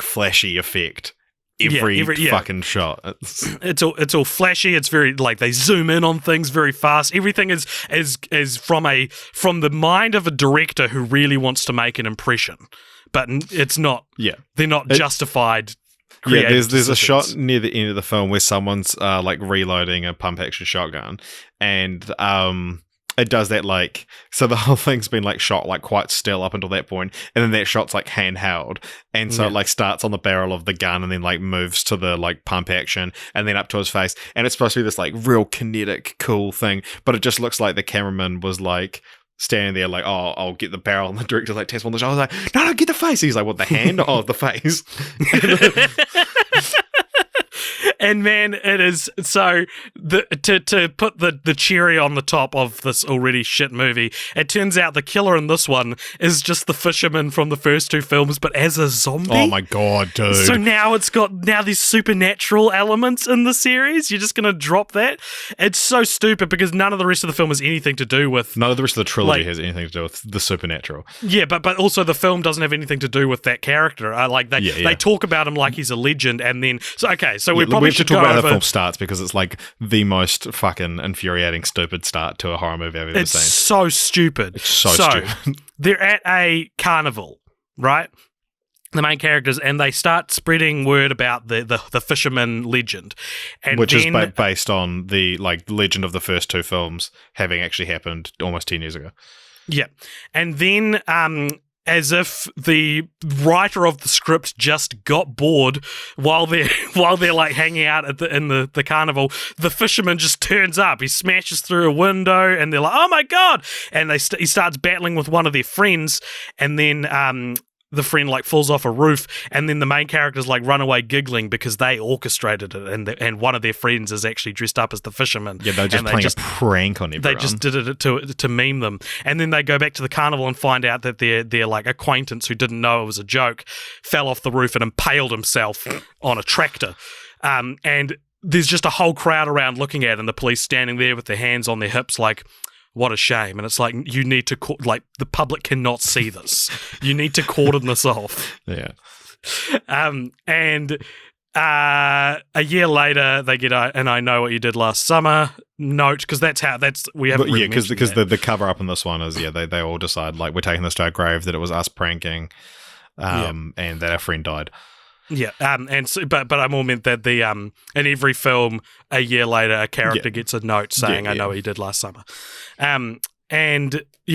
flashy effect. Every fucking shot. It's all flashy. It's very like they zoom in on things very fast. Everything is from the mind of a director who really wants to make an impression, but it's not. Yeah, they're not justified. Yeah, there's a shot near the end of the film where someone's reloading a pump action shotgun, and it does that so the whole thing's been shot quite still up until that point, and then that shot's handheld, and so it starts on the barrel of the gun and then moves to the pump action and then up to his face, and it's supposed to be this real kinetic cool thing, but it just looks like the cameraman was standing there I'll get the barrel, and the director's test on the shot. I was no, get the face. He's what, the hand? Oh, the face. And man, it is so to put the cherry on the top of this already shit movie. It turns out the killer in this one is just the fisherman from the first two films, but as a zombie. Oh my god, dude! So now these supernatural elements in the series. You're just gonna drop that? It's so stupid because none of the rest of the film has anything to do with. None of the rest of the trilogy has anything to do with the supernatural. Yeah, but also the film doesn't have anything to do with that character. They talk about him like he's a legend, and then we probably should talk about how the film starts because it's like the most fucking infuriating, stupid start to a horror movie I've ever seen. It's so stupid. It's so stupid. They're at a carnival, right? The main characters, and they start spreading word about the fisherman legend, and which is based on the legend of the first two films having actually happened almost 10 years ago. Yeah, and then as if the writer of the script just got bored while they're like hanging out in the carnival, the fisherman just turns up. He smashes through a window, and they're like, "Oh my god!" And he starts battling with one of their friends, and then the friend falls off a roof, and then the main characters run away giggling because they orchestrated it, and one of their friends is actually dressed up as the fisherman. Yeah, they're just playing a prank on everyone. They just did it to meme them, and then they go back to the carnival and find out that their acquaintance who didn't know it was a joke fell off the roof and impaled himself on a tractor, and there's just a whole crowd around looking at it, and the police standing there with their hands on their hips what a shame. And it's you need to, the public cannot see this. You need to cordon this off. Yeah. And a year later, they get and I know what you did last summer note, because we haven't really because the cover up in this one is, they all decide, we're taking this to our grave, that it was us pranking, and that our friend died. Yeah, and so, but I more meant that in every film a year later a character gets a note saying I know what you did last summer, and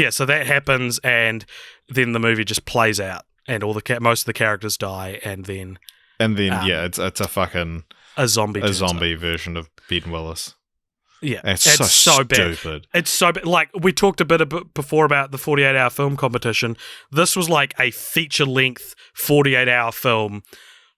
so that happens, and then the movie just plays out, and most of the characters die, and then it's a fucking a zombie version of Ben Willis. Yeah, it's so stupid. It's so bad. We talked a bit before about the 48-hour film competition. This was a feature-length 48-hour film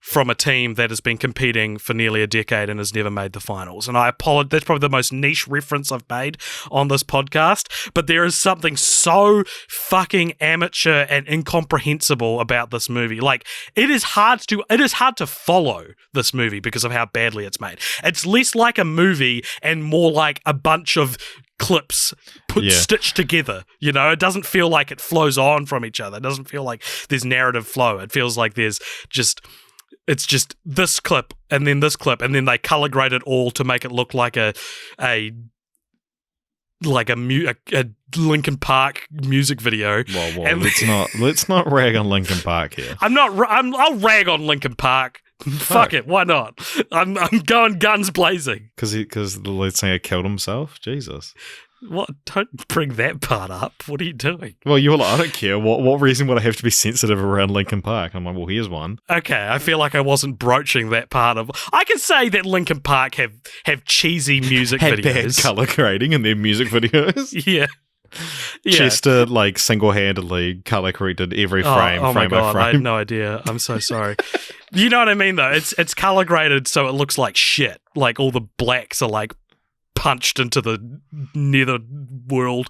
from a team that has been competing for nearly a decade and has never made the finals. And I apologize, that's probably the most niche reference I've made on this podcast, but there is something so fucking amateur and incomprehensible about this movie. It is hard to follow this movie because of how badly it's made. It's less like a movie and more like a bunch of clips stitched together. It doesn't feel like it flows on from each other. It doesn't feel like there's narrative flow. It feels like it's just this clip and then this clip, and then they color grade it all to make it look like a Linkin Park music video. Well, and let's not rag on Linkin Park here. I'll rag on Linkin Park. Fuck it, why not? I'm going guns blazing. Because the lead singer killed himself? Jesus. What? Don't bring that part up. What are you doing? Well, you're like, I don't care. What reason would I have to be sensitive around Linkin Park? I'm like, well, here's one. Okay, I feel like I wasn't broaching that part of. I can say that Linkin Park have cheesy music videos. Bad color grading in their music videos. Yeah. Chester single-handedly color corrected every frame. Oh my god, by frame. I had no idea. I'm so sorry. You know what I mean, though. It's color graded so it looks like shit. All the blacks are punched into the nether world,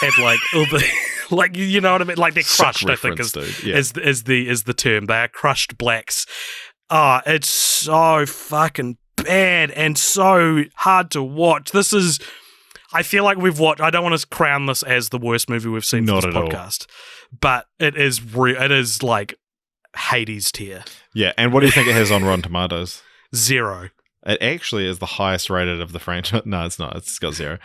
and all the you know what I mean. They're crushed. I think is the term. They are crushed blacks. It's so fucking bad and so hard to watch. This is. I feel like we've watched. I don't want to crown this as the worst movie we've seen for this podcast, but it is. It is Hades tier. Yeah, and what do you think it has on Rotten Tomatoes? 0. It actually is the highest rated of the franchise. No, it's not. It's got 0.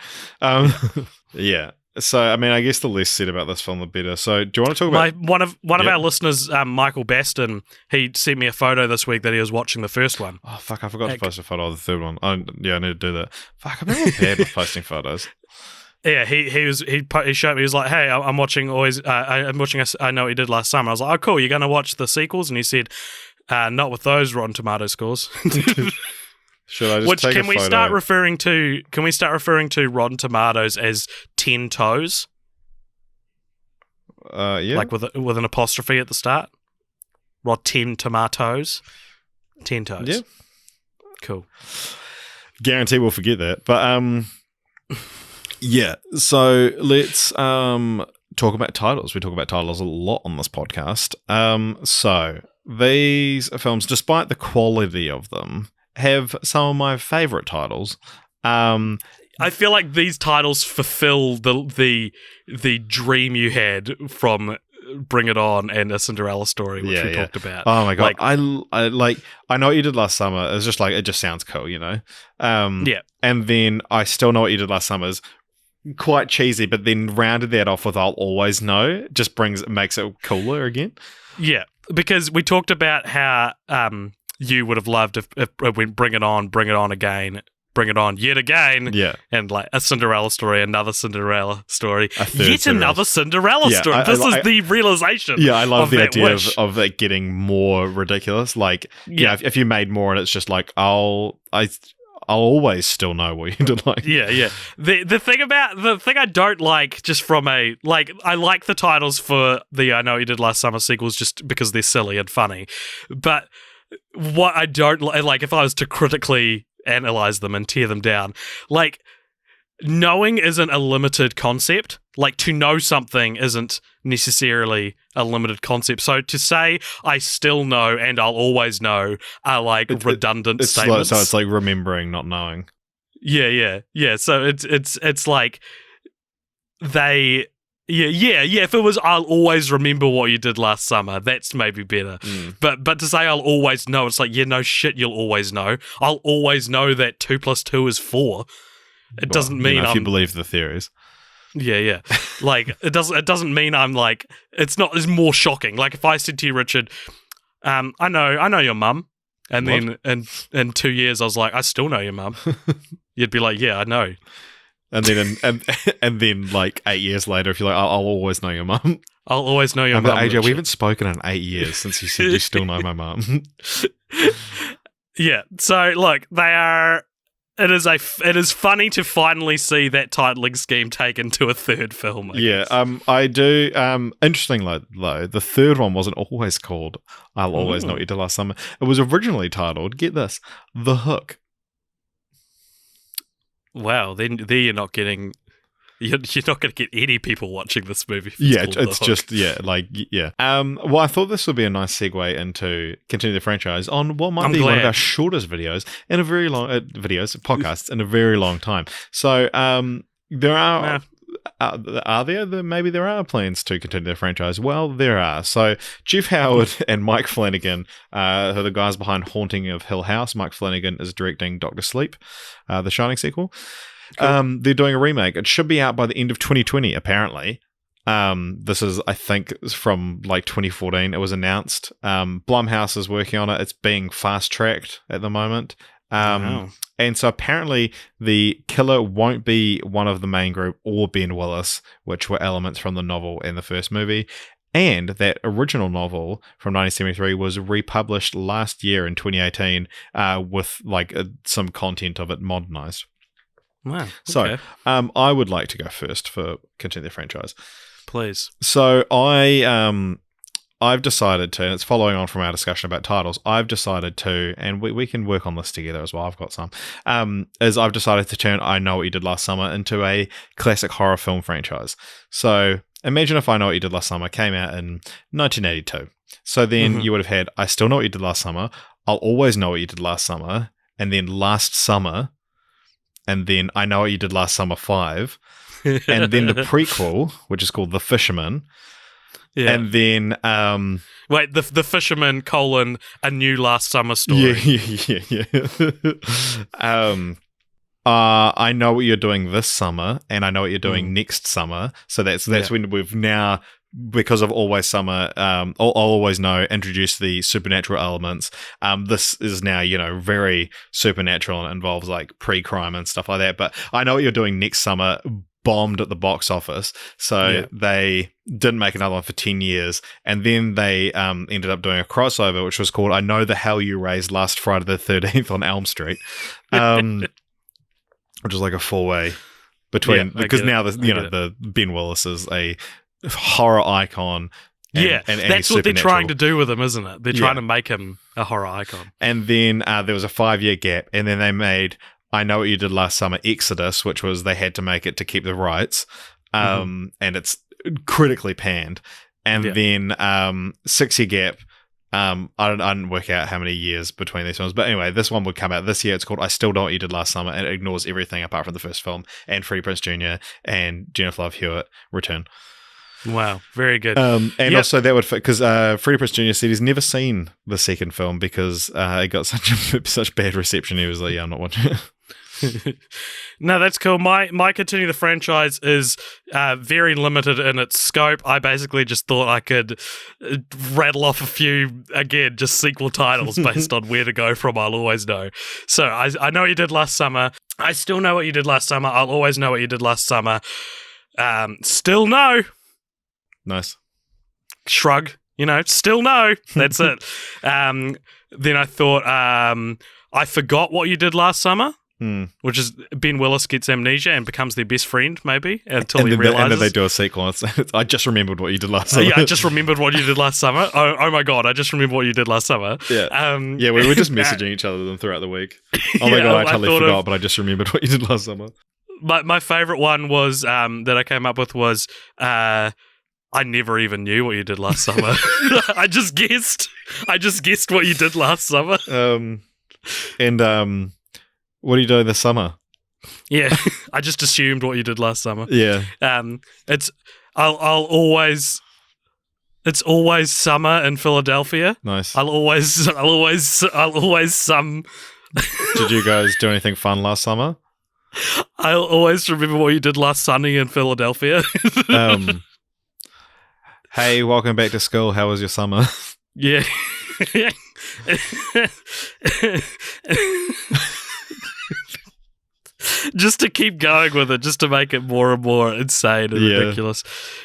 Yeah. So, I mean, I guess the less said about this film, the better. So, do you want to talk about... One of our listeners, Michael Baston, he sent me a photo this week that he was watching the first one. Oh, fuck. I forgot to post a photo of the third one. I need to do that. Fuck, I'm really bad with posting photos. Yeah, he showed me. He was like, "Hey, I'm watching I Know What You Did Last Summer." I was like, "Oh, cool. You're going to watch the sequels?" And he said, "Not with those Rotten Tomato scores." Should I just take a photo? Can we start referring to Rotten Tomatoes as 10 toes? Yeah. With an apostrophe at the start. Rotten Tomatoes. 10 toes. Yeah. Cool. Guarantee we'll forget that. But yeah, so let's talk about titles. We talk about titles a lot on this podcast. So these films, despite the quality of them, have some of my favorite titles. I feel like these titles fulfill the dream you had from Bring It On and A Cinderella Story, which we talked about. Oh my god, I Know What You Did Last Summer. It's just like, it just sounds cool, you know. And then I Still Know What You Did Last Summer is quite cheesy, but then rounded that off with I'll Always Know just makes it cooler again. Yeah, because we talked about how you would have loved if we Bring It On again. Bring It On yet again. Yeah. And like A Cinderella Story, another Cinderella story. Yet another Cinderella story. This is the realization. Yeah, I love the idea of of it getting more ridiculous. Like, you know, if you made more and it's just like, I'll always still know what you did like. Yeah. The thing I don't like, just from I like the titles for the I Know What You Did Last Summer sequels just because they're silly and funny. But what I don't like, if I was to critically analyze them and tear them down, like, knowing isn't a limited concept. Like, to know something isn't necessarily a limited concept. So to say I still know and I'll always know are like redundant statements. So it's like remembering, not knowing. Yeah. So it's like they. Yeah. If it was I'll always remember what you did last summer, that's maybe better. But to say I'll always know, it's like, yeah, no shit, you'll always know. I'll always know that 2 + 2 is 4. It doesn't mean if you believe the theories. Yeah. Like, it doesn't mean I'm like, it's more shocking. Like, if I said to you, Richard, I know your mum, and what? then in 2 years I was like, I still know your mum. You'd be like, yeah, I know. And then and then like 8 years later, if you're like, I'll always know your mum. I'll always know your mum. AJ, we haven't spoken in 8 years since you said you still know my mum. Yeah. So look, it is funny to finally see that titling scheme taken to a third film. I guess. I do. Interesting though, the third one wasn't always called I'll Always Know What You Did Last Summer. It was originally titled, get this, The Hook. Wow, then there you're not getting. You're not going to get any people watching this movie. It's just Well, I thought this would be a nice segue into continue the franchise on what might be one of our shortest videos in a very long podcasts in a very long time. So there are. Are there? Maybe there are plans to continue the franchise. Well, there are. So Jeff Howard and Mike Flanagan, who are the guys behind Haunting of Hill House. Mike Flanagan is directing Dr. Sleep, the Shining sequel. Cool. They're doing a remake. It should be out by the end of 2020, apparently. This is, I think, from like 2014. It was announced. Blumhouse is working on it. It's being fast-tracked at the moment. Wow. And so apparently the killer won't be one of the main group or Ben Willis, which were elements from the novel and the first movie. And that original novel from 1973 was republished last year in 2018 with like some content of it modernized. Wow. Okay. So I would like to go first for continue the franchise. Please. So I've decided to, and it's following on from our discussion about titles, I've decided to, and we can work on this together as well, I've got some, I've decided to turn I Know What You Did Last Summer into a classic horror film franchise. So imagine if I Know What You Did Last Summer came out in 1982. So then you would have had I Still Know What You Did Last Summer, I'll Always Know What You Did Last Summer, and then Last Summer, and then I Know What You Did Last Summer 5, and then the prequel, which is called The Fisherman. Yeah. And then wait, the Fisherman : A New Last Summer Story. Yeah. I Know What You're Doing This Summer, and I Know What You're Doing Next Summer. So that's when we've now, because of Always Summer, I'll Always Know, introduced the supernatural elements. This is now, very supernatural and involves like pre-crime and stuff like that. But I Know What You're Doing Next Summer bombed at the box office, so they didn't make another one for 10 years, and then they ended up doing a crossover which was called I Know the Hell You Raised Last Friday the 13th on Elm Street, which is like a four-way between, because now the Ben Willis is a horror icon, Yeah, and that's he's what they're trying supernatural. to do with him, isn't it? They're trying to make him a horror icon. And then there was a 5-year gap, and then they made I Know What You Did Last Summer Exodus, which was they had to make it to keep the rights, and it's critically panned. And then 6-year gap. I didn't work out how many years between these films, but anyway, this one would come out this year. It's called I Still Know What You Did Last Summer, and it ignores everything apart from the first film and Freddie Prinze Jr. and Jennifer Love Hewitt return. Wow, very good. Also that would fit because Freddie Prinze Jr. said he's never seen the second film because it got such bad reception. He was like, "Yeah, I'm not watching it." No, that's cool. My Continue the Franchise is very limited in its scope. I basically just thought I could rattle off a few, again, just sequel titles based on where to go from I'll Always Know. So I Know What You Did Last Summer. I Still Know What You Did Last Summer. I'll Always Know What You Did Last Summer. Still No. Nice. Shrug. Still no. That's it. Then I thought I Forgot What You Did Last Summer. Which is Ben Willis gets amnesia and becomes their best friend, maybe, until he realizes. And then they do a sequel. I just remembered what you did last summer. Yeah, I just remembered what you did last summer. Oh my god, I just remembered what you did last summer. Yeah, we were just messaging each other throughout the week. Oh my god, I totally forgot, but I just remembered what you did last summer. My favorite one was that I came up with was I never even knew what you did last summer. I just guessed what you did last summer. What are you doing this summer? Yeah, I just assumed what you did last summer. Yeah. It's always summer in Philadelphia. Nice. I'll always some. Did you guys do anything fun last summer? I'll always remember what you did last sunny in Philadelphia. Hey, welcome back to school. How was your summer? Yeah. Just to keep going with it, just to make it more and more insane and ridiculous.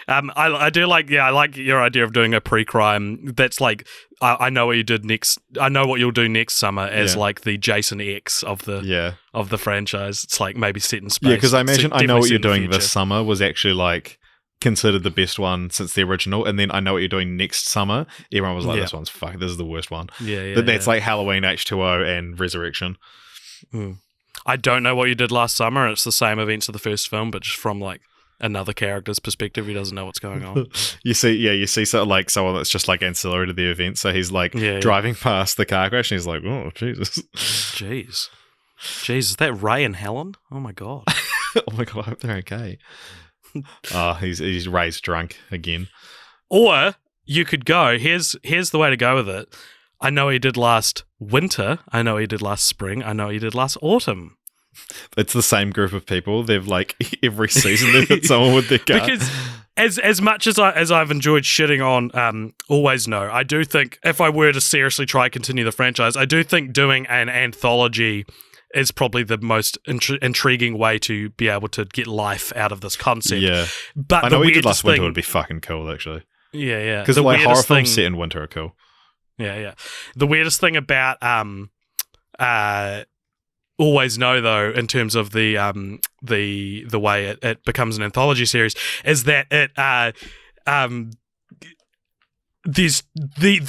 I do like, I like your idea of doing a pre-crime. That's like, I know what you did next. I know what you'll do next summer as like the Jason X of the franchise. It's like maybe set in space. Yeah, because I imagine I Know What You're Doing This Summer was actually like considered the best one since the original, and then I Know What You're Doing Next Summer, everyone was like, this one's fuck, this is the worst one. That's like Halloween, H2O, and Resurrection. I don't know what you did last summer. It's the same events of the first film, but just from like another character's perspective. He doesn't know what's going on. you see sort of like someone that's just like ancillary to the event. So he's like driving past the car crash and he's like, oh, Jesus. Jeez, is that Ray and Helen? Oh my God. Oh my God, I hope they're okay. He's Ray's drunk again. Or you could go, here's the way to go with it. I know he did last winter. I know he did last spring. I know he did last autumn. It's the same group of people. They've like every season they've hit someone with their car. Because as much as I've enjoyed shitting on Always Know, I do think if I were to seriously try to continue the franchise, I do think doing an anthology is probably the most intriguing way to be able to get life out of this concept. Yeah, but I know what you did last winter would be fucking cool, actually. Yeah. Because like horror films set in winter are cool. Yeah. The weirdest thing about Always Know, though, in terms of the way it becomes an anthology series, is that it there's the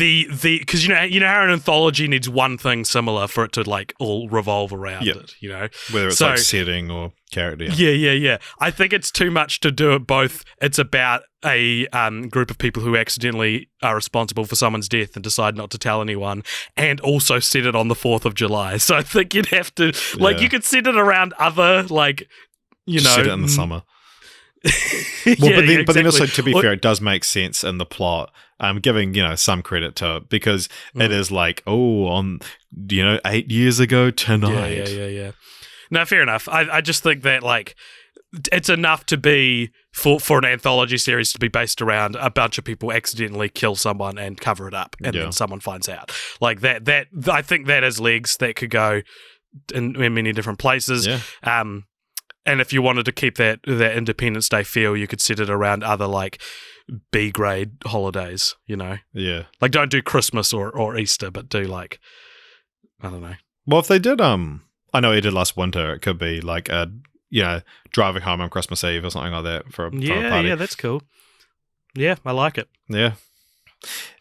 because you know how an anthology needs one thing similar for it to like all revolve around it, you know, whether it's like setting or character. Yeah. I think it's too much to do it both. It's about a group of people who accidentally are responsible for someone's death and decide not to tell anyone, and also set it on the 4th of July. So I think you'd have to you could set it around other like set it in the summer. But then also, to be fair, it does make sense in the plot. Giving some credit to it because it is like, on 8 years ago tonight. Yeah. No, fair enough. I just think that like it's enough to be for an anthology series to be based around a bunch of people accidentally kill someone and cover it up, and then someone finds out. Like that I think that has legs that could go in many different places. Yeah. And if you wanted to keep that Independence Day feel, you could set it around other like B grade holidays, Yeah. Like don't do Christmas or Easter, but do like, I don't know. Well, if they did, I know he did last winter, it could be like driving home on Christmas Eve or something like that for a party. Yeah, that's cool. Yeah, I like it. Yeah.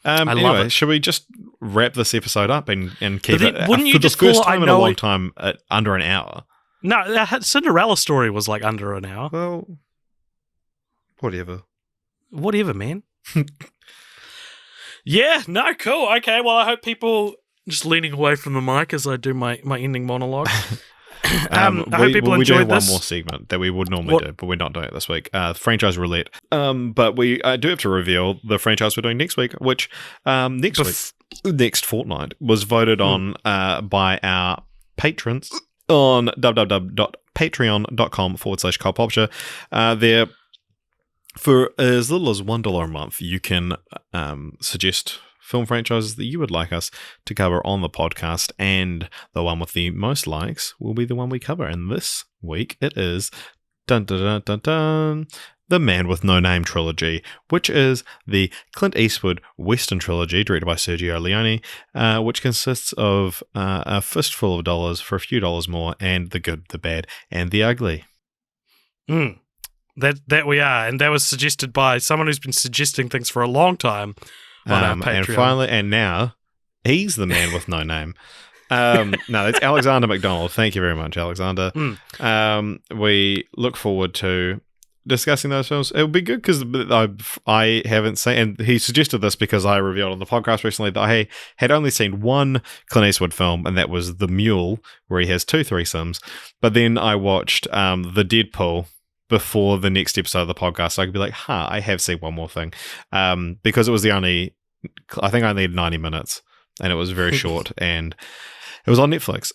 I love Anyway, it. should we just wrap this episode up and keep But it wouldn't you for the just call first it I time in a Know long It- time under an hour? No, that Cinderella story was like under an hour. Well, whatever. Whatever, man. Yeah, no, cool. Okay, well, I hope people just leaning away from the mic as I do my ending monologue. I hope people we do enjoyed have this. one more segment that we would normally do, but we're not doing it this week. Franchise roulette. But we do have to reveal the franchise we're doing next week, which next fortnight was voted on by our patrons on www.patreon.com/cultpopture. There, for as little as $1 a month, you can suggest film franchises that you would like us to cover on the podcast, and the one with the most likes will be the one we cover. And this week it is The Man with No Name Trilogy, which is the Clint Eastwood Western trilogy directed by Sergio Leone, which consists of a fistful of dollars for a few dollars more, and the good, the bad, and the ugly. That we are, and that was suggested by someone who's been suggesting things for a long time on our Patreon. And now he's the man with no name. No, it's Alexander McDonald. Thank you very much, Alexander. We look forward to discussing those films. It would be good because I haven't seen, and he suggested this because I revealed on the podcast recently that I had only seen one Clint Eastwood film, and that was The Mule, where he has 2 threesomes. But then I watched The Deadpool before the next episode of the podcast, so I could be like, I have seen one more thing. Because it was I think I only had 90 minutes, and it was very short, and it was on Netflix.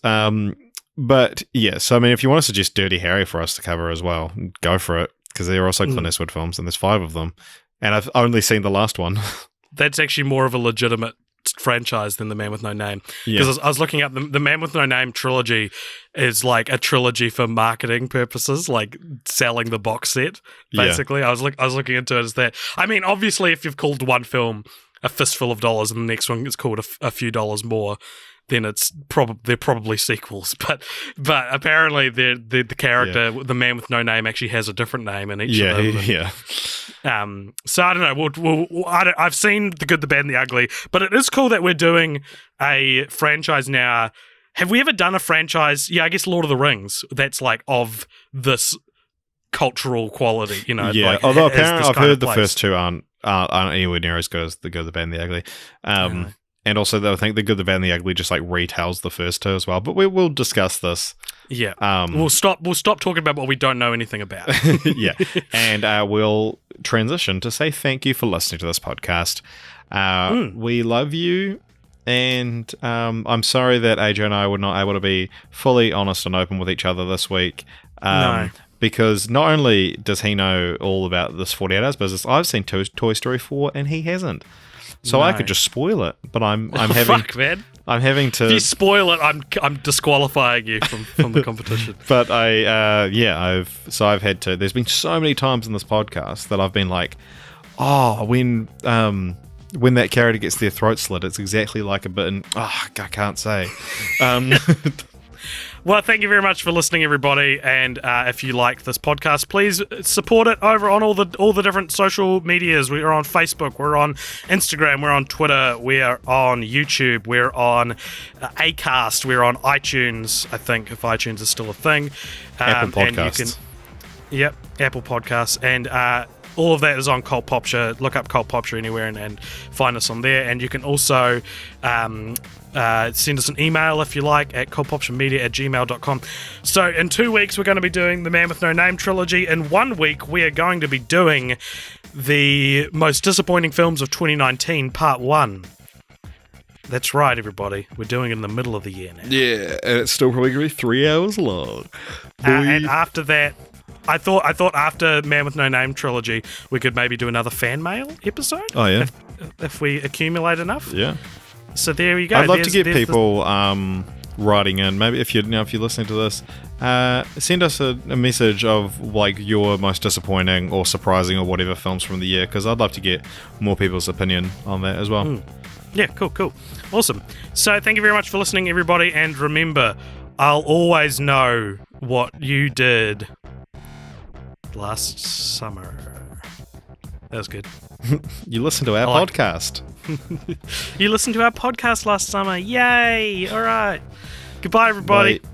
But yeah, so I mean, if you want to suggest Dirty Harry for us to cover as well, go for it, because they're also Clint Eastwood films, and there's 5 of them, and I've only seen the last one. That's actually more of a legitimate franchise than The Man with No Name, Yeah. because I was looking up the Man with No Name trilogy is like a trilogy for marketing purposes, like selling the box set basically. I was looking into it as that. I mean, obviously if you've called one film a fistful of dollars and the next one is called a few dollars more, then they're probably sequels. But apparently the character, the Man with No Name, actually has a different name in each of them. Yeah. So I don't know. I've seen The Good, the Bad, and the Ugly, but it is cool that we're doing a franchise now. Have we ever done a franchise? Yeah, I guess Lord of the Rings. That's like of this cultural quality, you know. Yeah. Like, Although apparently I've heard the place. first 2 aren't anywhere near as good as The Good, the Bad, and the Ugly. And also, I think The Good, the Bad, and the Ugly just like retells the first 2 as well. But we will discuss this. Yeah. We'll stop talking about what we don't know anything about. Yeah. And we'll transition to say thank you for listening to this podcast. We love you. And I'm sorry that AJ and I were not able to be fully honest and open with each other this week. No. Because not only does he know all about this 48 Hours business, I've seen Toy Story 4 and he hasn't. So I could just spoil it, but I'm having Fuck, man. I'm having to. If you spoil it, I'm disqualifying you from the competition. But I've had to. There's been so many times in this podcast that I've been like, when that character gets their throat slit, it's exactly like a bit. And I can't say. Well, thank you very much for listening, everybody. And if you like this podcast, please support it over on all the different social medias. We're on Facebook, we're on Instagram, we're on Twitter, we're on YouTube, we're on Acast, we're on iTunes. I think if iTunes is still a thing, Apple Podcasts. Yep, Apple Podcasts, and all of that is on Cult Popture. Look up Cult Popture anywhere and find us on there. And you can also send us an email if you like at cultpopturemedia@gmail.com. So in 2 weeks, we're going to be doing the Man with No Name trilogy. In 1 week, we are going to be doing the most disappointing films of 2019, part 1. That's right, everybody. We're doing it in the middle of the year now. Yeah, and it's still probably going to be 3 hours long. And after that, I thought after Man with No Name trilogy, we could maybe do another fan mail episode. Oh yeah, if we accumulate enough. Yeah. So there you go. I'd love to get people writing in. Maybe if you're listening to this, send us a message of like your most disappointing or surprising or whatever films from the year, because I'd love to get more people's opinion on that as well. Yeah, cool. Awesome. So thank you very much for listening, everybody. And remember, I'll always know what you did last summer. That was good. You listen to our podcast. You listened to our podcast last summer. Yay! All right. Goodbye, everybody. Bye.